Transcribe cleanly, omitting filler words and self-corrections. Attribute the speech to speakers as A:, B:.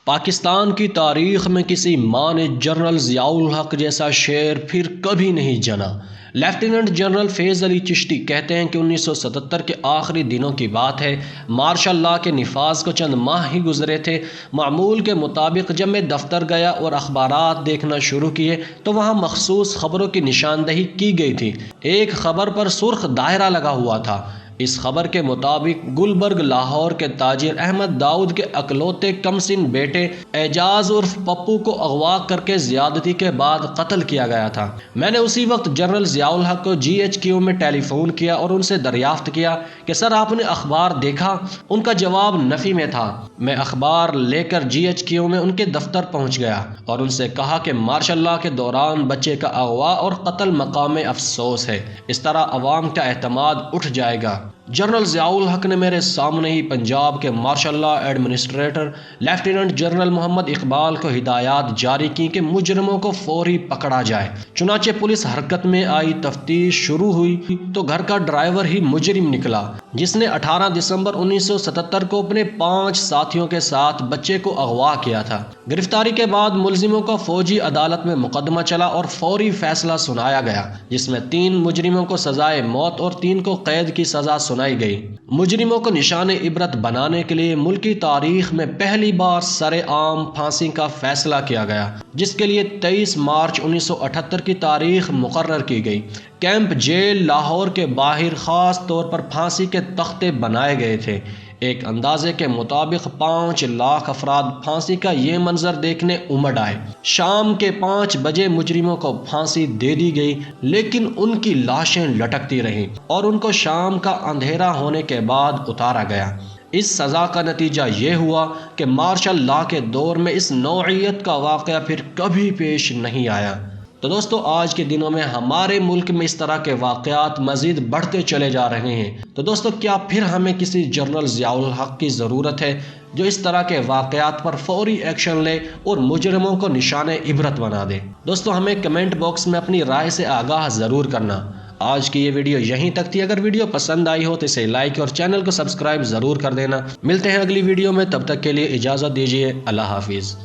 A: پاکستان کی تاریخ میں کسی ماں نے جنرل ضیاء الحق جیسا شعر پھر کبھی نہیں جنا۔ لیفٹیننٹ جنرل فیض علی چشتی کہتے ہیں کہ 1977 کے آخری دنوں کی بات ہے۔ مارشل لاء کے نفاذ کو چند ماہ ہی گزرے تھے۔ معمول کے مطابق جب میں دفتر گیا اور اخبارات دیکھنا شروع کیے تو وہاں مخصوص خبروں کی نشاندہی کی گئی تھی۔ ایک خبر پر سرخ دائرہ لگا ہوا تھا۔ اس خبر کے مطابق گلبرگ لاہور کے تاجر احمد داؤد کے اکلوتے کمسن بیٹے اعجاز عرف پپو کو اغوا کر کے زیادتی کے بعد قتل کیا گیا تھا۔ میں نے اسی وقت جنرل ضیاء الحق کو GHQ میں ٹیلی فون کیا اور ان سے دریافت کیا کہ سر آپ نے اخبار دیکھا؟ ان کا جواب نفی میں تھا۔ میں اخبار لے کر GHQ میں ان کے دفتر پہنچ گیا اور ان سے کہا کہ مارشل لاء کے دوران بچے کا اغوا اور قتل مقام افسوس ہے، اس طرح عوام کا اعتماد اٹھ جائے گا۔ جنرل ضیاء الحق نے میرے سامنے ہی پنجاب کے martial law administrator lieutenant general Muhammad Iqbal کو ہدایات جاری کی کہ مجرموں کو فوری پکڑا جائے۔ چنانچہ پولیس حرکت میں آئی، تفتیش شروع ہوئی تو گھر کا ڈرائیور ہی مجرم نکلا جس نے 18 دسمبر 1977 کو اپنے 5 ساتھیوں کے ساتھ بچے کو اغوا کیا تھا۔ گرفتاری کے بعد ملزموں کا فوجی عدالت میں مقدمہ چلا اور فوری فیصلہ سنایا گیا جس میں 3 مجرموں کو سزائے موت اور 3 کو قید کی سزا سنائی گئی۔ مجرموں کو نشان عبرت بنانے کے لیے ملکی تاریخ میں پہلی بار سرعام پھانسی کا فیصلہ کیا گیا جس کے لیے 23 مارچ 1978 کی تاریخ مقرر کی گئی۔ کیمپ جیل لاہور کے باہر خاص طور پر پھانسی کے تختے بنائے گئے تھے۔ ایک اندازے کے مطابق 5 لاکھ افراد پھانسی کا یہ منظر دیکھنے امڈ آئے۔ شام کے 5 بجے مجرموں کو پھانسی دے دی گئی لیکن ان کی لاشیں لٹکتی رہیں اور ان کو شام کا اندھیرا ہونے کے بعد اتارا گیا۔ اس سزا کا نتیجہ یہ ہوا کہ مارشل لاء کے دور میں اس نوعیت کا واقعہ پھر کبھی پیش نہیں آیا۔ تو دوستو، آج کے دنوں میں ہمارے ملک میں اس طرح کے واقعات مزید بڑھتے چلے جا رہے ہیں۔ تو دوستو، کیا پھر ہمیں کسی جنرل ضیاء الحق کی ضرورت ہے جو اس طرح کے واقعات پر فوری ایکشن لے اور مجرموں کو نشان عبرت بنا دے؟ دوستو، ہمیں کمنٹ باکس میں اپنی رائے سے آگاہ ضرور کرنا۔ آج کی یہ ویڈیو یہیں تک تھی۔ اگر ویڈیو پسند آئی ہو تو اسے لائک اور چینل کو سبسکرائب ضرور کر دینا۔ ملتے ہیں اگلی ویڈیو میں، تب تک کے لیے اجازت دیجیے۔ اللہ حافظ۔